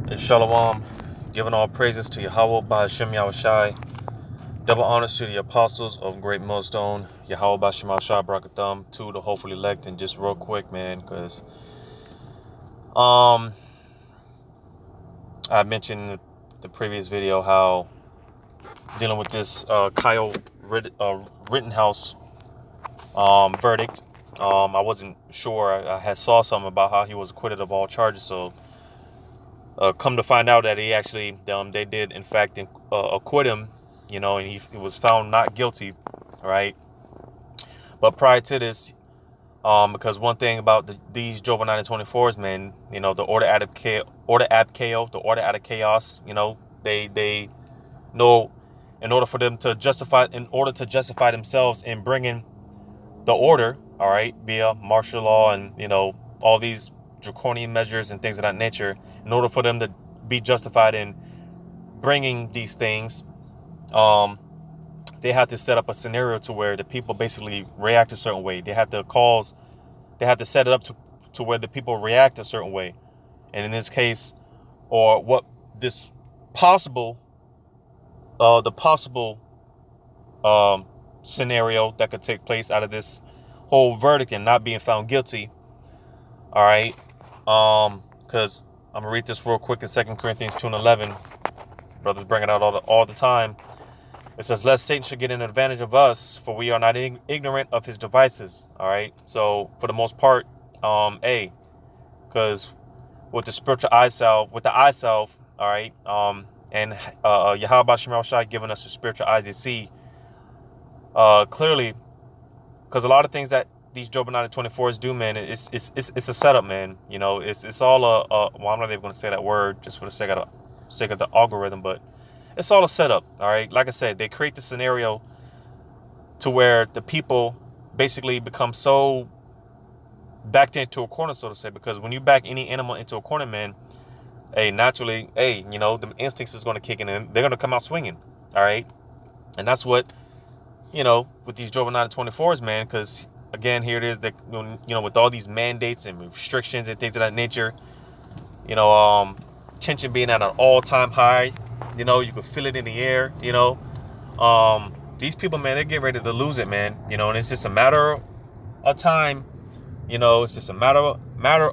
And Shalom, giving all praises to Yahweh Bahashem Yahushai, double honors to the apostles of Great Millstone, Yahweh Bahashem Yahushai Brakatham, to the hopefully elect. And just real quick, man, because I mentioned in the previous video how dealing with this Kyle Rittenhouse verdict, I wasn't sure. I had saw something about how he was acquitted of all charges, so come to find out that he actually, they did in fact acquit him, and he was found not guilty, right? But prior to this, because one thing about these Job 9 and 24s, man, the order out of chaos, the order out of chaos, they know in order to justify themselves in bringing the order, all right, via martial law and all these draconian measures and things of that nature, in order for them to be justified in bringing these things, they have to set up a scenario to where the people basically react a certain way. They have to set it up to where the people react a certain way. And in this case, or what this possible, the possible scenario that could take place out of this whole verdict and not being found guilty. All right. Because I'm gonna read this real quick in 2 Corinthians 2 and 11. Brothers bring it out all the time. It says, lest Satan should get an advantage of us, for we are not ignorant of his devices. All right. So for the most part, because with the spiritual eye salve, all right, and Yahweh Shemel Shai giving us the spiritual eyes to see clearly, because a lot of things that these Job 9 and 24s do, man, it's a setup, man. It's all well, I'm not even going to say that word just for the sake of the algorithm, but it's all a setup. All right, like I said, they create the scenario to where the people basically become so backed into a corner, so to say, because when you back any animal into a corner, man, naturally, the instincts is going to kick in and they're going to come out swinging. All right, and that's what with these Job 9 and 24s, man, because again, here it is that with all these mandates and restrictions and things of that nature, tension being at an all-time high, you can feel it in the air, these people, man, they're getting ready to lose it, man, and it's just a matter of time, it's just a matter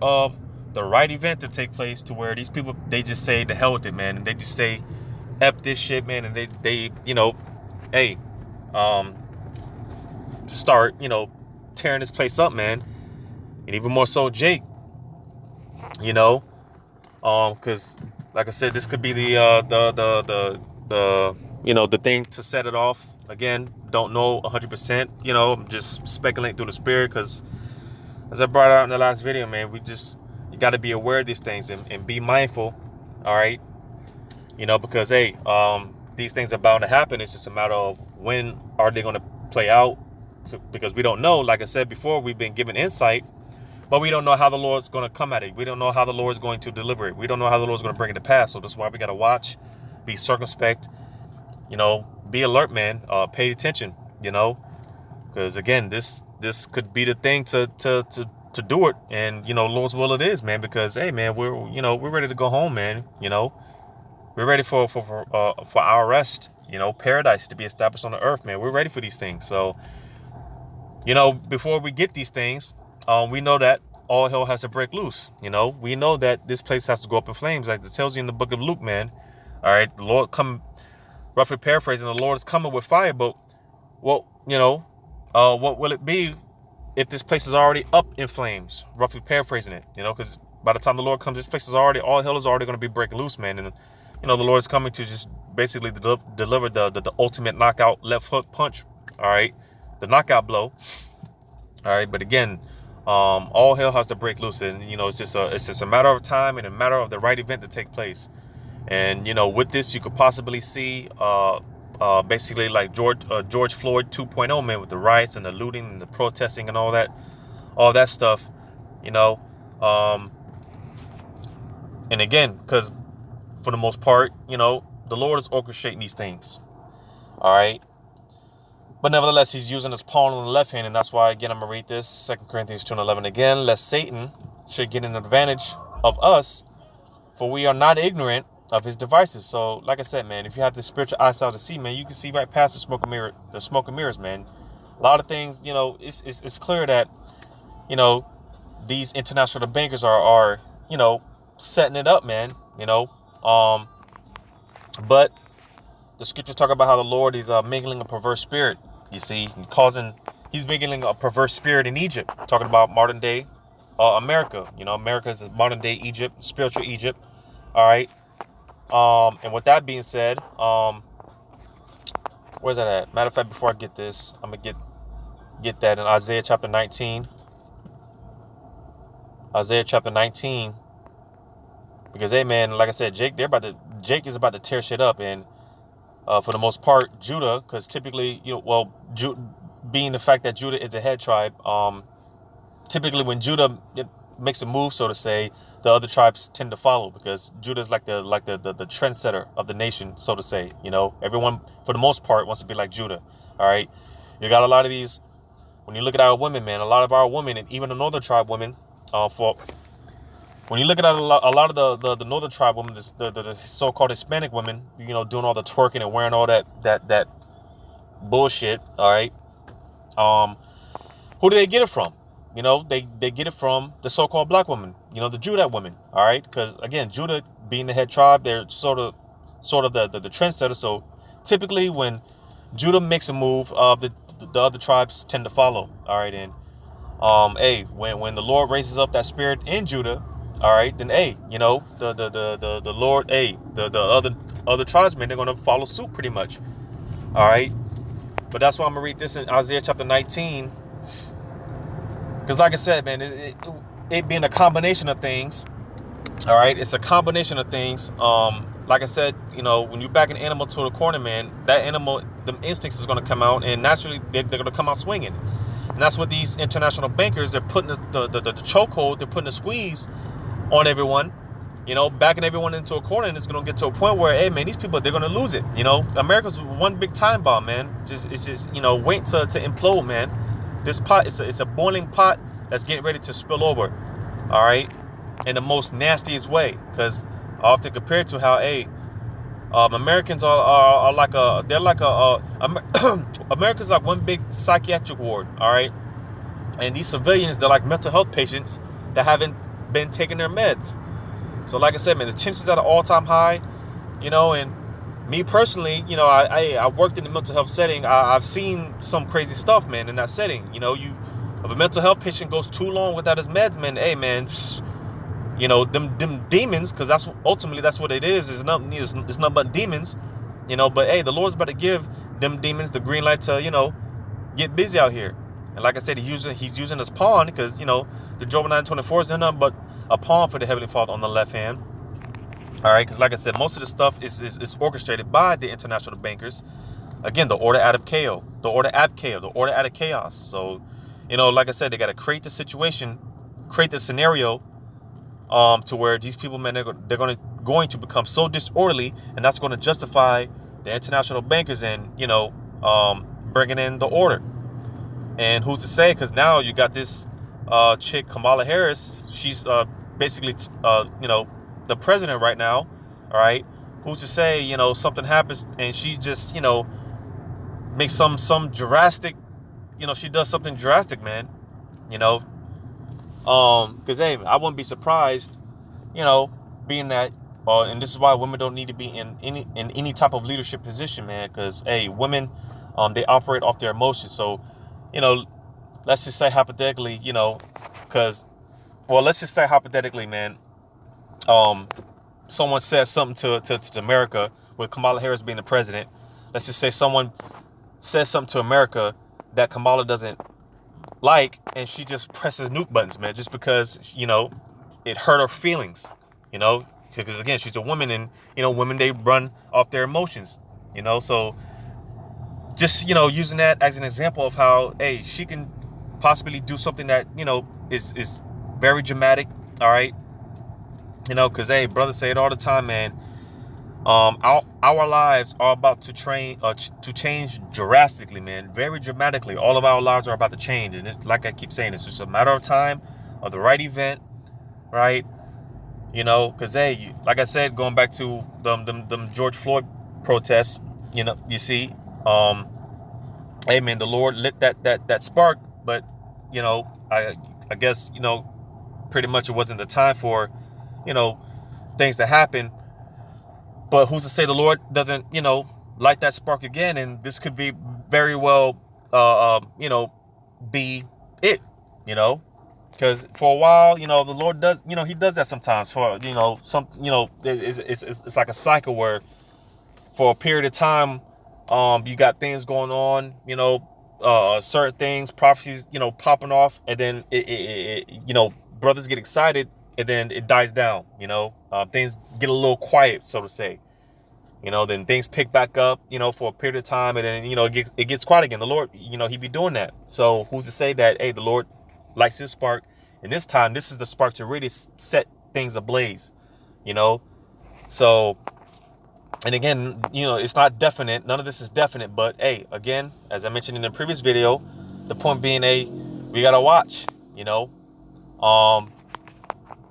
of the right event to take place to where these people, they just say the hell with it, man, and they just say F this shit, man, and they hey, start, tearing this place up, man. And even more so Jake, because like I said, this could be the thing to set it off. Again, don't know 100%, I'm just speculating through the spirit, because as I brought out in the last video, man, you got to be aware of these things and be mindful, all right, because these things are bound to happen. It's just a matter of when are they going to play out, because we don't know. Like I said before, we've been given insight, but we don't know how the Lord's going to come at it. We don't know how the Lord's going to deliver it. We don't know how the Lord's going to bring it to pass. So that's why we got to watch, be circumspect, be alert, man, pay attention, because again, this could be the thing to do it. And, Lord's will it is, man, because, hey, man, we're ready to go home, man. We're ready for our rest, paradise to be established on the earth, man. We're ready for these things. So, before we get these things, we know that all hell has to break loose. We know that this place has to go up in flames, like it tells you in the book of Luke, man. All right, the Lord come, roughly paraphrasing, the Lord is coming with fire, but what will it be if this place is already up in flames? Roughly paraphrasing it, because by the time the Lord comes, this place is already, all hell is already going to be breaking loose, man. And the Lord is coming to just basically deliver the ultimate knockout left hook punch. All right, the knockout blow. All right, but again, all hell has to break loose, and it's just a matter of time and a matter of the right event to take place. And with this, you could possibly see basically like George Floyd 2.0, man, with the riots and the looting and the protesting and all that stuff, and again, because for the most part, the Lord is orchestrating these things. All right. But nevertheless, he's using his palm on the left hand. And that's why, again, I'm going to read this 2 Corinthians 2 and 11 again. Lest Satan should get an advantage of us, for we are not ignorant of his devices. So, like I said, man, if you have the spiritual eyesight to see, man, you can see right past the smoke and mirrors, man. A lot of things, it's clear that, these international bankers are setting it up, man. But the scriptures talk about how the Lord is mingling a perverse spirit. You see, he's mingling a perverse spirit in Egypt. Talking about modern day America. America is modern day Egypt, spiritual Egypt. All right. And with that being said, where's that at? Matter of fact, before I get this, I'm gonna get that in Isaiah chapter 19. Isaiah chapter 19. Because, hey, man, like I said, Jake is about to tear shit up. And for the most part, Judah, because typically, being the fact that Judah is the head tribe, typically when Judah makes a move, so to say, the other tribes tend to follow, because Judah is like the trendsetter of the nation, so to say. Everyone, for the most part, wants to be like Judah. All right. You got a lot of these. When you look at our women, man, a lot of our women, and even the northern tribe women, when you look at a lot of the northern tribe women, the so-called Hispanic women, doing all the twerking and wearing all that bullshit. All right. Who do they get it from? They get it from the so-called black women, the Judah women. All right. Because, again, Judah being the head tribe, they're sort of the trendsetter. So typically when Judah makes a move, the other tribes tend to follow. All right. And when the Lord raises up that spirit in Judah, all right, then the Lord, the other tribesmen, they're gonna follow suit pretty much. All right. But that's why I'm gonna read this in Isaiah chapter 19. Because, like I said, man, it being a combination of things. All right, it's a combination of things. Like I said, when you back an animal to the corner, man, that animal, the instincts is gonna come out, and naturally they're gonna come out swinging. And that's what these international bankers, they're putting the chokehold, they're putting the squeeze on everyone, backing everyone into a corner, and it's going to get to a point where, hey, man, these people, they're going to lose it. America's one big time bomb, man. It's just wait to implode, man. This pot, it's a boiling pot that's getting ready to spill over, all right, in the most nastiest way. Because I often compare it to how, Americans are like America's like one big psychiatric ward, all right, and these civilians, they're like mental health patients that haven't been taking their meds. So, like I said, man, the tension's at an all-time high, and me personally, I worked in the mental health setting. I've seen some crazy stuff, man, in that setting. If a mental health patient goes too long without his meds, man, hey, man, them demons, because that's what it is. It's nothing but demons, but hey, the Lord's about to give them demons the green light to, get busy out here. And like I said, he's using his pawn, because, the Job 9:24 is nothing but a pawn for the Heavenly Father on the left hand. All right, because like I said, most of the stuff is orchestrated by the international bankers. Again, the order out of chaos, the order out of chaos. So, like I said, they got to create the situation, create the scenario, to where these people, man, they're going to become so disorderly, and that's going to justify the international bankers and bringing in the order. And who's to say? Because now you got this chick, Kamala Harris. She's basically the president right now. All right. Who's to say something happens and she just makes some drastic, she does something drastic, man. Because hey, I wouldn't be surprised, being that, and this is why women don't need to be in any type of leadership position, man. Because hey, women, they operate off their emotions. So, let's just say hypothetically, let's just say hypothetically, man, someone says something to America with Kamala Harris being the president. Let's just say someone says something to America that Kamala doesn't like, and she just presses nuke buttons, man, just because, it hurt her feelings, because again, she's a woman, and, women, they run off their emotions, so just, using that as an example of how, hey, she can possibly do something that, is very dramatic. All right. Because, hey, brothers say it all the time, man. Our lives are about to change drastically, man. Very dramatically. All of our lives are about to change. And it's like I keep saying, it's just a matter of time, of the right event, right? You know, because, hey, like I said, going back to them George Floyd protests, you know, you see, hey, man, the Lord lit that spark. But, you know, I guess, you know, pretty much it wasn't the time for, you know, things to happen. But who's to say the Lord doesn't, you know, light that spark again? And this could be very well, you know, be it, you know, because for a while, you know, the Lord does, you know, he does that sometimes for, you know, you know, it's like a cycle where for a period of time, you got things going on, you know, certain things, prophecies, you know, popping off, and then you know, brothers get excited, and then it dies down, you know, things get a little quiet, so to say, you know, then things pick back up, you know, for a period of time, and then, you know, it gets quiet again. The Lord, you know, he be doing that. So who's to say that, hey, the Lord likes his spark, and this time, this is the spark to really set things ablaze, you know. So, and again, you know, it's not definite. None of this is definite. But, hey, again, as I mentioned in the previous video, the point being, we got to watch, you know.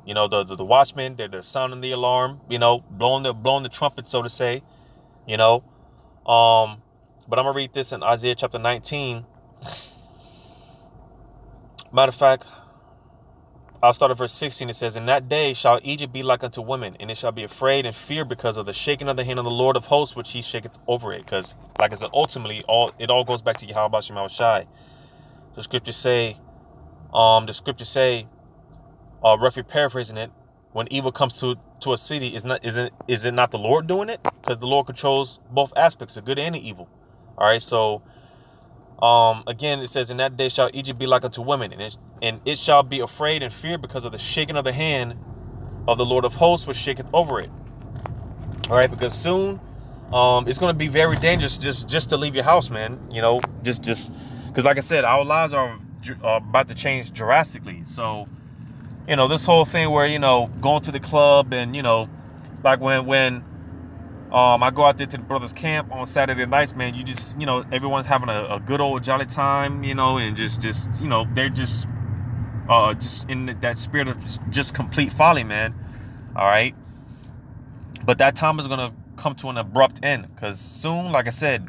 You know, the watchmen, they're sounding the alarm, you know, blowing the trumpet, so to say, you know. But I'm going to read this in Isaiah chapter 19. Matter of fact, I'll start at verse 16. It says, "In that day shall Egypt be like unto women, and it shall be afraid and fear because of the shaking of the hand of the Lord of hosts, which he shaketh over it." Because, like I said, ultimately, it all goes back to Yahweh Shema Shai. The scriptures say, roughly paraphrasing it, when evil comes to a city, is it not the Lord doing it? Because the Lord controls both aspects, the good and the evil. All right, so again, it says, "In that day shall Egypt be like unto women, and it shall be afraid and fear because of the shaking of the hand of the Lord of hosts, which shaketh over it." All right, because soon, it's going to be very dangerous just to leave your house, man. You know, just because, like I said, our lives are about to change drastically. So, you know, this whole thing where, you know, going to the club and, you know, like when I go out there to the brothers' camp on Saturday nights, man, you just, you know, everyone's having a good old jolly time, you know, and just, you know, they're just in that spirit of just complete folly, man. All right. But that time is going to come to an abrupt end because soon, like I said,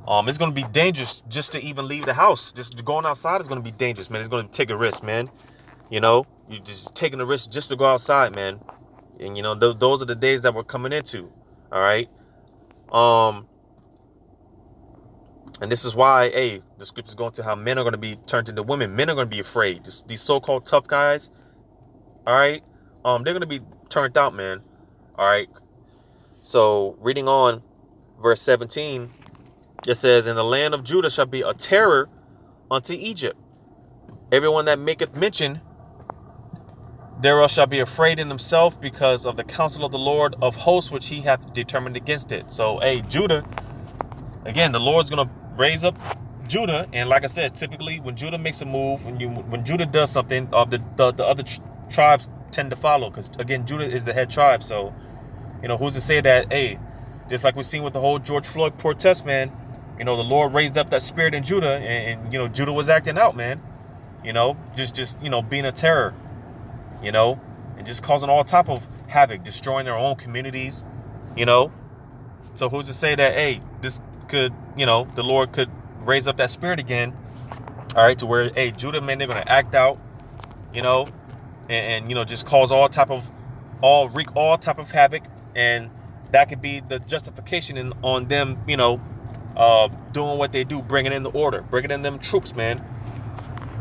it's going to be dangerous just to even leave the house. Just going outside is going to be dangerous, man. It's going to take a risk, man. You know, you're just taking a risk just to go outside, man. And, you know, those are the days that we're coming into. All right. And this is why, hey, the scripture's going to how men are going to be turned into women. Men are going to be afraid. These so-called tough guys. All right. They're going to be turned out, man. All right. So reading on verse 17, it says, "And the land of Judah shall be a terror unto Egypt. Everyone that maketh mention thereof shall be afraid in himself because of the counsel of the Lord of hosts, which he hath determined against it." So, hey, Judah, again, the Lord's going to raise up Judah. And like I said, typically when Judah makes a move, when Judah does something, the other tribes tend to follow. Because, again, Judah is the head tribe. So, you know, who's to say that, hey, just like we've seen with the whole George Floyd protest, man, you know, the Lord raised up that spirit in Judah, and you know, Judah was acting out, man. You know, just you know, being a terror, you know, and just causing all type of havoc, destroying their own communities, you know. So who's to say that, hey, this could, you know, the Lord could raise up that spirit again, all right, to where, hey, Judah, man, they're going to act out, you know, and you know, just cause wreak all type of havoc, and that could be the justification on them, you know, doing what they do, bringing in the order, bringing in them troops, man.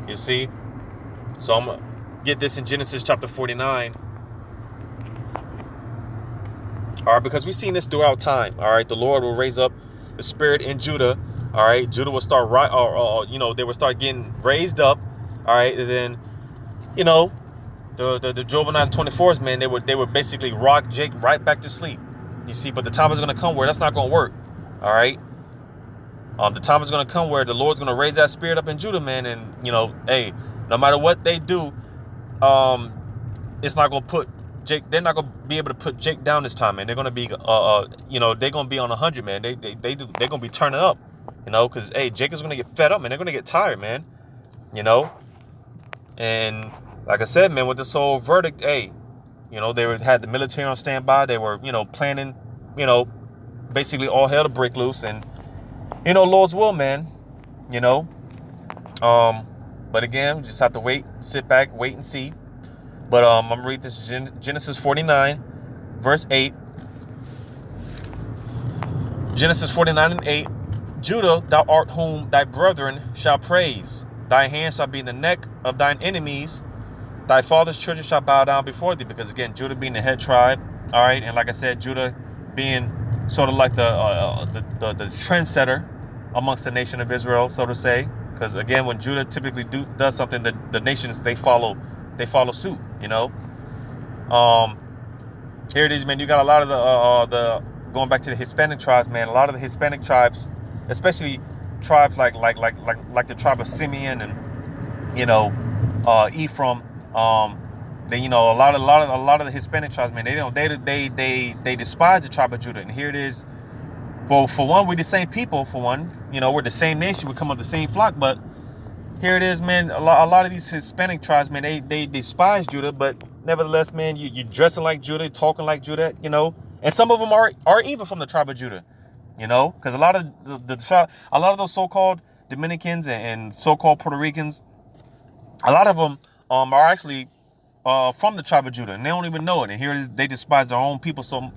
You see? So I'm going to get this in Genesis chapter 49. All right, because we've seen this throughout time. All right, the Lord will raise up the spirit in Judah. All right, Judah will start you know, they will start getting raised up. All right, and then, you know, the Job 9:24s, man, they would basically rock Jake right back to sleep. You see, but the time is going to come where that's not going to work. All right. The time is going to come where the Lord's going to raise that spirit up in Judah, man. And, you know, hey, no matter what they do, it's not going to put Jake. They're not going to be able to put Jake down this time, man. They're going to be, you know, they're going to be on 100, man. They're going to be turning up, you know, because, hey, Jake is going to get fed up, man. They're going to get tired, man, you know. And like I said, man, with this whole verdict, hey, Had the military on standby. They were, planning, basically all hell to break loose. And, Lord's will, man, you know. But again, we just have to sit back, wait and see. But I'm going to read this Genesis 49, verse 8. Genesis 49 and 8. Judah, thou art whom thy brethren shall praise. Thy hand shall be in the neck of thine enemies. Thy father's children shall bow down before thee. Because again, Judah being the head tribe. All right. And like I said, Judah being sort of like the trendsetter amongst the nation of Israel, so to say. Because again, when Judah typically does something, the nations, they follow suit, Here it is, man. You got a lot of the going back to the Hispanic tribes, man. A lot of the Hispanic tribes, especially tribes like the tribe of Simeon and Ephraim. A lot of the Hispanic tribes, man. They despise the tribe of Judah. And here it is. Well, for one, we're the same people. For one, we're the same nation. We come of the same flock. But here it is, man. A lot of these Hispanic tribes, man, they despise Judah. But nevertheless, man, you dressing like Judah, talking like Judah, And some of them are even from the tribe of Judah, because a lot of those so-called Dominicans and so-called Puerto Ricans, a lot of them are actually from the tribe of Judah, and they don't even know it. And here it is, they despise their own people, so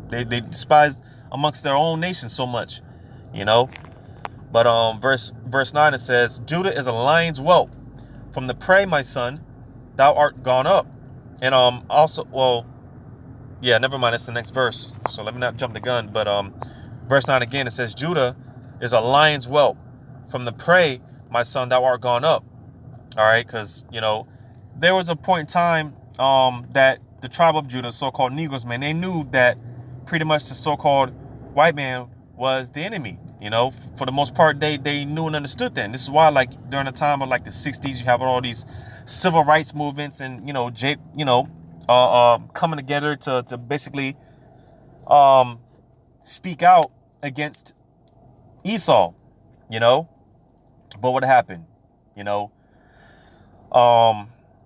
they despise amongst their own nation so much, But verse 9 it says, Judah is a lion's whelp. From the prey, my son, thou art gone up. And never mind. That's the next verse. So let me not jump the gun. But verse 9 again, it says, Judah is a lion's whelp. From the prey, my son, thou art gone up. All right, because there was a point in time that the tribe of Judah, so-called Negroes, man, they knew that pretty much the so-called white man was the enemy. For the most part, they knew and understood that. And this is why, like, during the time of like the 60s, you have all these civil rights movements and, Jake, coming together to basically speak out against Esau, But what happened?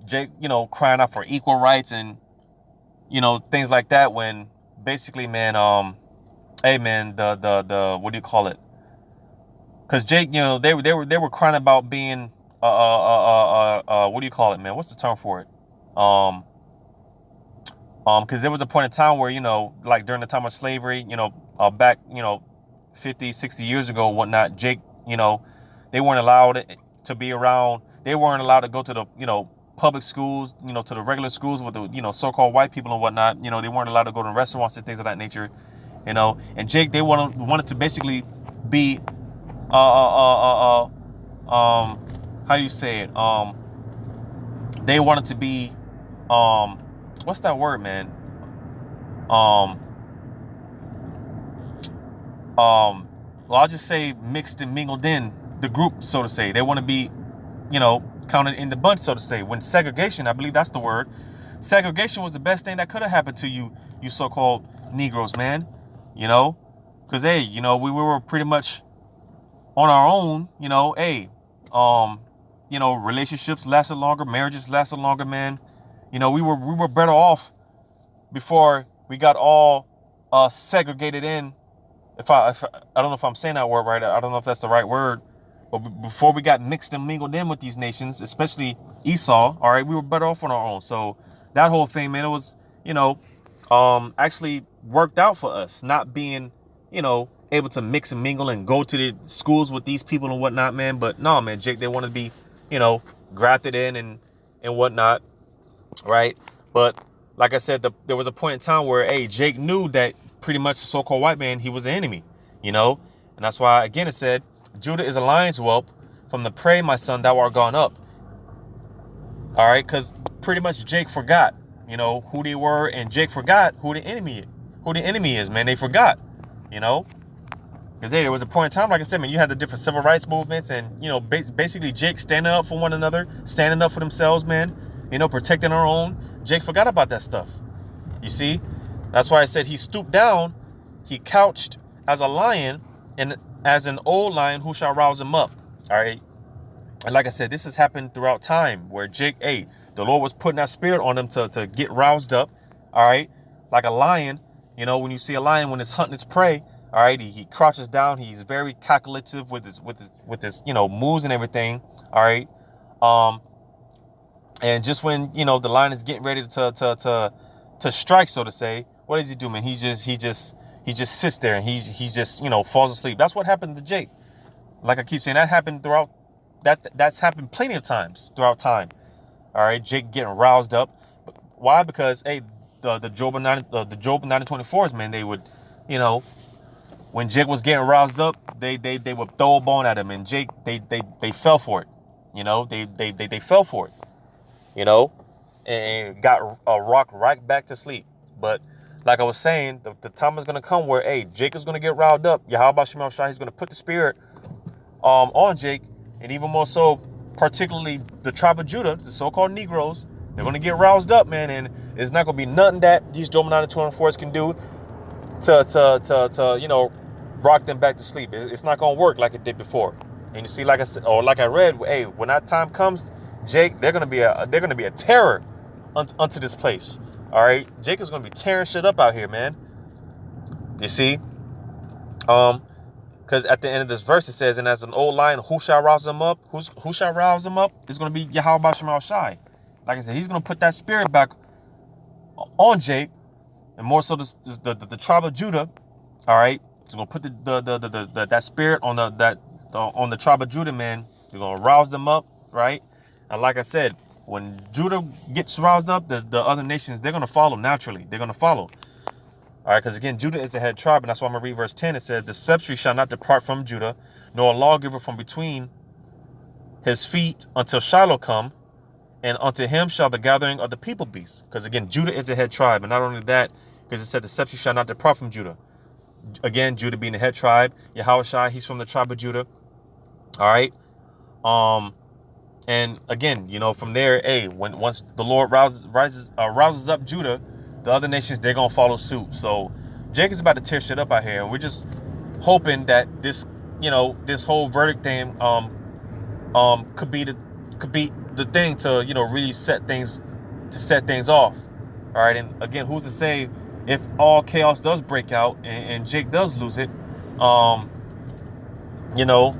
Jake, crying out for equal rights and, things like that, when basically, man, hey, man, the what do you call it? Because Jake, they were crying about being what do you call it, man? What's the term for it? Because there was a point in time where, like during the time of slavery, back, 50, 60 years ago, whatnot, Jake, they weren't allowed to be around. They weren't allowed to go to the, public schools, to the regular schools with the, so-called white people and whatnot. They weren't allowed to go to restaurants and things of that nature, And Jake, they wanted to basically be, how do you say it? They wanted to be, what's that word, man? Well, I'll just say mixed and mingled in the group, so to say. They want to be, counted in the bunch, so to say. When segregation, I believe that's the word. Segregation was the best thing that could have happened to you so-called Negroes, man. Because, hey, we were pretty much on our own, relationships lasted longer, marriages lasted longer, man. We were better off before we got all segregated in. If I don't know if I'm saying that word right. I don't know if that's the right word. But before we got mixed and mingled in with these nations, especially Esau, all right, we were better off on our own. So that whole thing, man, it was, actually worked out for us, not being, able to mix and mingle and go to the schools with these people and whatnot, man. But no, man, Jake, they want to be, grafted in and whatnot, right? But like I said, there was a point in time where, hey, Jake knew that pretty much the so-called white man, he was the enemy, and that's why, again, it said, Judah is a lion's whelp. From the prey, my son, thou art gone up. All right, because pretty much Jake forgot, who they were, and Jake forgot who the enemy is, man. They forgot, because hey, there was a point in time, like I said, man, you had the different civil rights movements, and basically Jake standing up for one another, standing up for themselves, man. Protecting our own. Jake forgot about that stuff. You see, that's why I said he stooped down, he couched as a lion, and as an old lion, who shall rouse him up? All right. And like I said, this has happened throughout time where Jake, the Lord was putting that spirit on him to get roused up, all right? Like a lion, you know, when you see a lion when it's hunting its prey, all right, he crouches down. He's very calculative with his you know, moves and everything, all right? And just when, you know, the lion is getting ready to strike, so to say, what does he do, man? He just sits there and he just, you know, falls asleep. That's what happened to Jake. Like I keep saying, that happened throughout. That's happened plenty of times throughout time. All right, Jake getting roused up. Why? Because hey, the Job 9:24s, man, they would, you know, when Jake was getting roused up, they would throw a bone at him, and Jake they fell for it. You know, they fell for it. You know, and got a rock right back to sleep. But like I was saying, the time is gonna come where hey, Jake is gonna get riled up. Yahweh Shema Shai, he's gonna put the spirit on Jake, and even more so, particularly the tribe of Judah, the so-called Negroes, they're going to get roused up, man, and it's not going to be nothing that these Job 9:24s can do to you know, rock them back to sleep. It's not going to work like it did before. And you see, like I said, or like I read, hey, when that time comes, Jake, they're going to be a terror unto this place. All right, Jake is going to be tearing shit up out here, man. You see, because at the end of this verse, it says, and as an old lion, who shall rouse him up? Who shall rouse him up? It's going to be Yahweh Shema Shai. Like I said, he's going to put that spirit back on Jake, and more so the tribe of Judah. All right, he's going to put that spirit on the tribe of Judah, man. They're going to rouse them up, right? And like I said, when Judah gets roused up, the other nations, they're going to follow naturally. They're going to follow. All right, because again, Judah is the head tribe, and that's why I'm going to read verse 10. It says, the scepter shall not depart from Judah, nor a lawgiver from between his feet until Shiloh come, and unto him shall the gathering of the people be. Because again, Judah is the head tribe, and not only that, because it said the scepter shall not depart from Judah. Again, Judah being the head tribe, Yahweh Shai, he's from the tribe of Judah. All right. And again, you know, from there, hey, once the Lord rouses up Judah, the other nations, they're gonna follow suit. So Jake is about to tear shit up out here, and we're just hoping that this, you know, this whole verdict thing could be the thing to, you know, really set things off. All right, and again, who's to say if all chaos does break out and Jake does lose it, you know,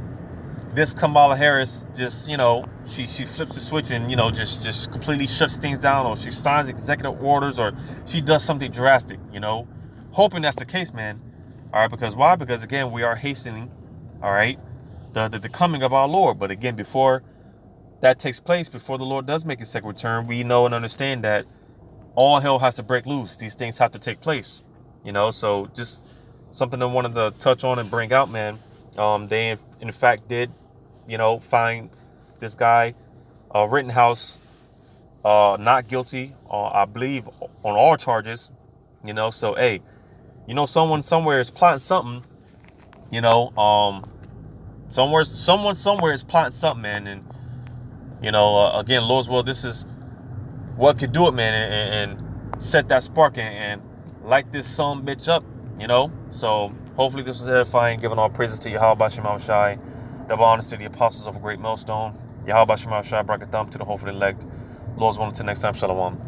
this Kamala Harris just, you know, she flips the switch and, you know, just completely shuts things down, or she signs executive orders, or she does something drastic, you know, hoping that's the case, man. All right, because why? Because again, we are hastening, all right, the coming of our Lord. But again, before that takes place, before the Lord does make his second return, we know and understand that all hell has to break loose. These things have to take place, you know. So just something I wanted to touch on and bring out, man. They in fact did, you know, find this guy, Rittenhouse, not guilty, I believe, on all charges, you know. So, hey, you know, someone somewhere is plotting something, you know, someone somewhere is plotting something, man. And, you know, again, Lord's will, this is what could do it, man, and set that spark and light this son bitch up, you know. So hopefully this was edifying, giving all praises to Yahweh Shema Shai, double honors to the apostles of a great millstone. Yahweh Shema Shai, bracket thumb to the hopeful elect. Lord's willing, until next time, shalom.